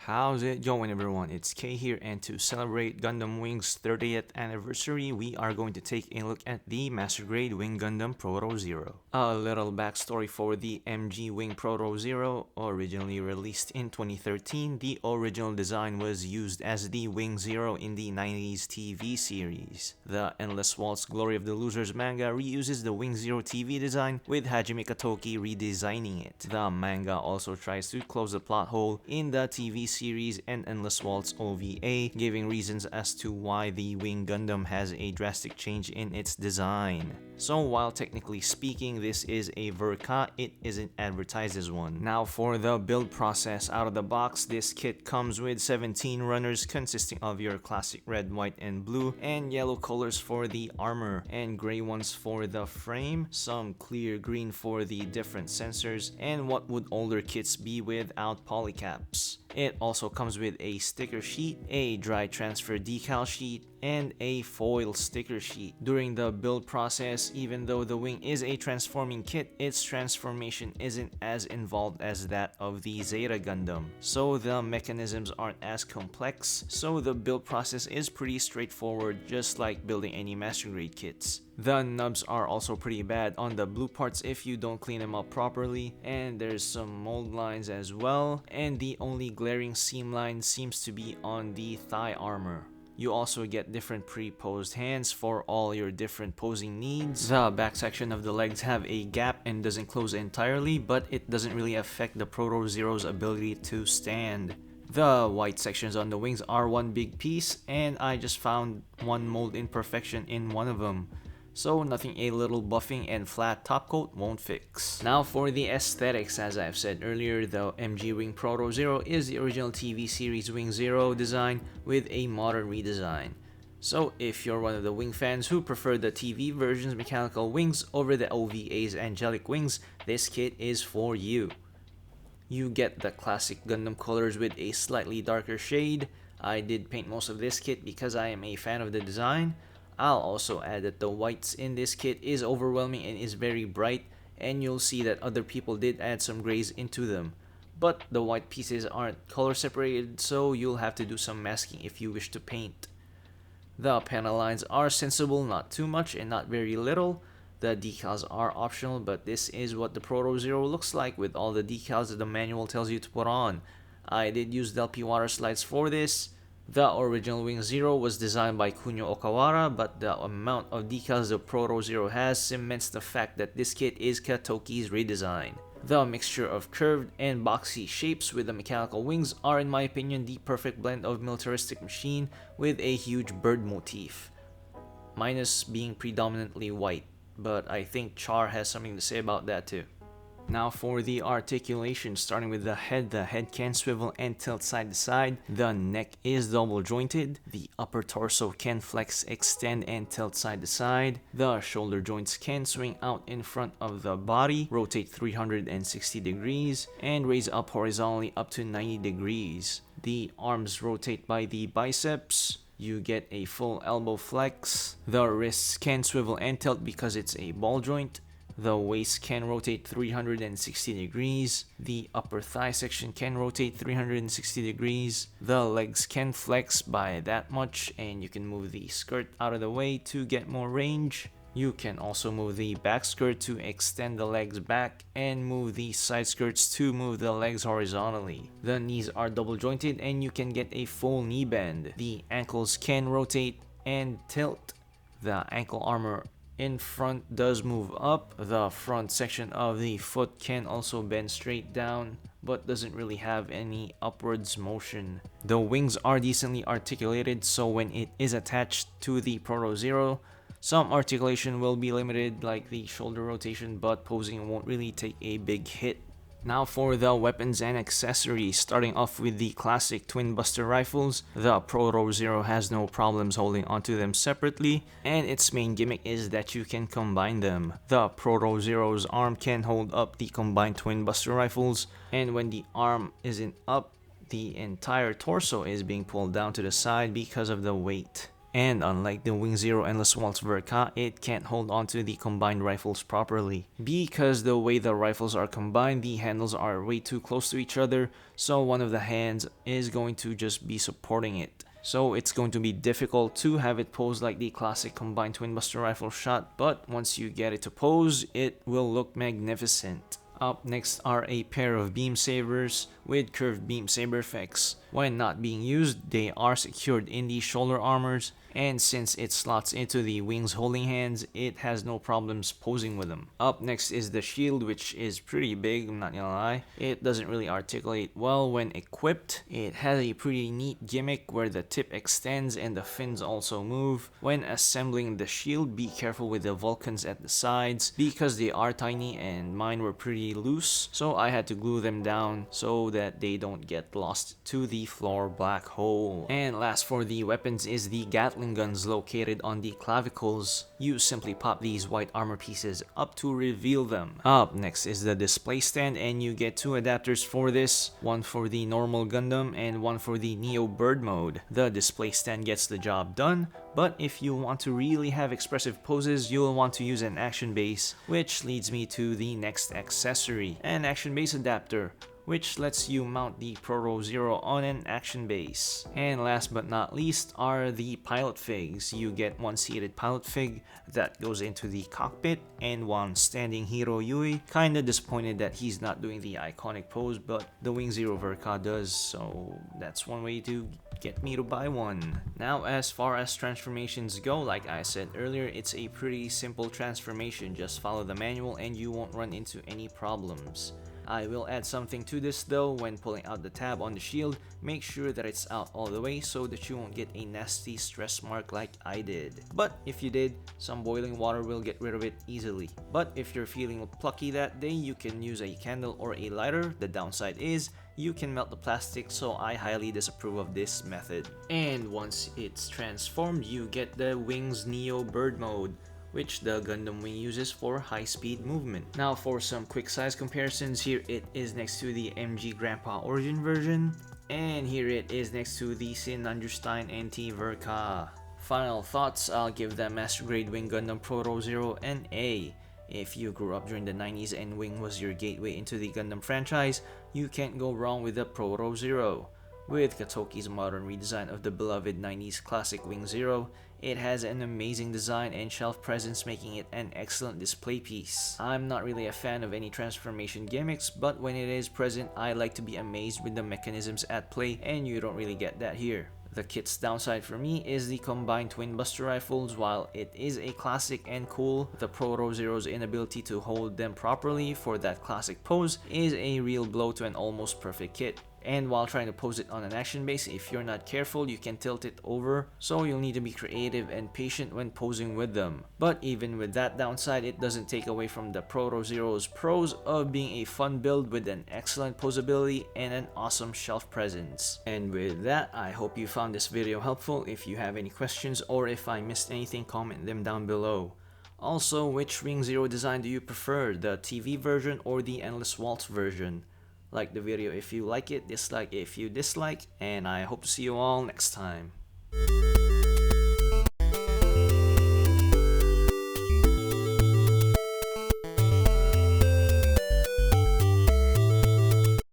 How's it going, everyone? It's K here, and to celebrate Gundam Wing's 30th anniversary, we are going to take a look at the Master Grade Wing Gundam Proto Zero. A little backstory for the MG Wing Proto Zero. Originally released in 2013, the original design was used as the Wing Zero in the 90s TV series. The Endless Waltz Glory of the Losers manga reuses the Wing Zero TV design, with Hajime Katoki redesigning it. The manga also tries to close the plot hole in the TV series and Endless Waltz OVA, giving reasons as to why the Wing Gundam has a drastic change in its design. So while technically speaking this is a Verka, it isn't advertised as one. Now for the build process out of the box, this kit comes with 17 runners consisting of your classic red, white, and blue, and yellow colors for the armor, and gray ones for the frame, some clear green for the different sensors, and what would older kits be without polycaps. It also comes with a sticker sheet, a dry transfer decal sheet, and a foil sticker sheet. During the build process, even though the wing is a transforming kit, its transformation isn't as involved as that of the Zeta Gundam, so the mechanisms aren't as complex, so the build process is pretty straightforward, just like building any Master Grade kits. The nubs are also pretty bad on the blue parts if you don't clean them up properly, and there's some mold lines as well, and the only glaring seam line seems to be on the thigh armor. You also get different pre-posed hands for all your different posing needs. The back section of the legs have a gap and doesn't close entirely, but it doesn't really affect the Proto Zero's ability to stand. The white sections on the wings are one big piece, and I just found one mold imperfection in one of them, so nothing a little buffing and flat top coat won't fix. Now for the aesthetics, as I've said earlier, the MG Wing Proto Zero is the original TV series Wing Zero design with a modern redesign. So if you're one of the Wing fans who prefer the TV version's mechanical wings over the OVA's angelic wings, this kit is for you. You get the classic Gundam colors with a slightly darker shade. I did paint most of this kit because I am a fan of the design. I'll also add that the whites in this kit is overwhelming and is very bright, and you'll see that other people did add some grays into them. But the white pieces aren't color separated, so you'll have to do some masking if you wish to paint. The panel lines are sensible, not too much and not very little. The decals are optional, but this is what the Proto Zero looks like with all the decals that the manual tells you to put on. I did use Delphi water slides for this. The original Wing Zero was designed by Kunio Okawara, but the amount of decals the Proto Zero has cements the fact that this kit is Katoki's redesign. The mixture of curved and boxy shapes with the mechanical wings are, in my opinion, the perfect blend of militaristic machine with a huge bird motif, minus being predominantly white, but I think Char has something to say about that too. Now for the articulation, starting with the head can swivel and tilt side to side, the neck is double jointed, the upper torso can flex, extend, and tilt side to side, the shoulder joints can swing out in front of the body, rotate 360 degrees, and raise up horizontally up to 90 degrees. The arms rotate by the biceps. You get a full elbow flex. The wrists can swivel and tilt because it's a ball joint. The waist can rotate 360 degrees. The upper thigh section can rotate 360 degrees. The legs can flex by that much, and you can move the skirt out of the way to get more range. You can also move the back skirt to extend the legs back, and move the side skirts to move the legs horizontally. The knees are double jointed and you can get a full knee bend. The ankles can rotate and tilt. The ankle armor in front does move up. The front section of the foot can also bend straight down, but doesn't really have any upwards motion. The wings are decently articulated, so when it is attached to the Proto Zero, some articulation will be limited, like the shoulder rotation, but posing won't really take a big hit. Now for the weapons and accessories, starting off with the classic twin buster rifles. The Proto Zero has no problems holding onto them separately, and its main gimmick is that you can combine them. The Proto Zero's arm can hold up the combined twin buster rifles, and when the arm isn't up, the entire torso is being pulled down to the side because of the weight. And unlike the Wing Zero Endless Waltz Verka, it can't hold onto the combined rifles properly. Because the way the rifles are combined, the handles are way too close to each other, so one of the hands is going to just be supporting it. So it's going to be difficult to have it pose like the classic combined twin buster rifle shot, but once you get it to pose, it will look magnificent. Up next are a pair of beam sabers with curved beam saber effects. When not being used, they are secured in the shoulder armors, and since it slots into the wing's holding hands, it has no problems posing with them. Up next is the shield, which is pretty big, I'm not gonna lie. It doesn't really articulate well when equipped. It has a pretty neat gimmick where the tip extends and the fins also move. When assembling the shield, be careful with the Vulcans at the sides because they are tiny and mine were pretty loose, so I had to glue them down so that they don't get lost to the floor black hole. And last for the weapons is the Gatling guns located on the clavicles. You simply pop these white armor pieces up to reveal them. Up next is the display stand, and you get two adapters for this, one for the normal Gundam and one for the Neo Bird mode. The display stand gets the job done, but if you want to really have expressive poses, you'll want to use an action base, which leads me to the next accessory, an action base adapter, which lets you mount the Proto Zero on an action base. And last but not least are the pilot figs. You get one seated pilot fig that goes into the cockpit and one standing Hiro Yui. Kinda disappointed that he's not doing the iconic pose, but the Wing Zero Verka does, so that's one way to get me to buy one. Now, as far as transformations go, like I said earlier, it's a pretty simple transformation. Just follow the manual and you won't run into any problems. I will add something to this though. When pulling out the tab on the shield, make sure that it's out all the way so that you won't get a nasty stress mark like I did. But if you did, some boiling water will get rid of it easily. But if you're feeling plucky that day, you can use a candle or a lighter. The downside is you can melt the plastic, so I highly disapprove of this method. And once it's transformed, you get the Wings Neo Bird mode, which the Gundam Wing uses for high-speed movement. Now for some quick size comparisons, here it is next to the MG Grandpa Origin version, and here it is next to the Sin Understein NT Verka. Final thoughts, I'll give the Master Grade Wing Gundam Proto Zero an A. If you grew up during the 90s and Wing was your gateway into the Gundam franchise, you can't go wrong with the Proto Zero. With Katoki's modern redesign of the beloved 90s classic Wing Zero, it has an amazing design and shelf presence, making it an excellent display piece. I'm not really a fan of any transformation gimmicks, but when it is present, I like to be amazed with the mechanisms at play, and you don't really get that here. The kit's downside for me is the combined twin buster rifles. While it is a classic and cool, the Proto Zero's inability to hold them properly for that classic pose is a real blow to an almost perfect kit. And while trying to pose it on an action base, if you're not careful, you can tilt it over, so you'll need to be creative and patient when posing with them. But even with that downside, it doesn't take away from the Proto Zero's pros of being a fun build with an excellent posability and an awesome shelf presence. And with that, I hope you found this video helpful. If you have any questions or if I missed anything, comment them down below. Also, which Wing Zero design do you prefer, the TV version or the Endless Waltz version? Like the video if you like it, dislike if you dislike, and I hope to see you all next time.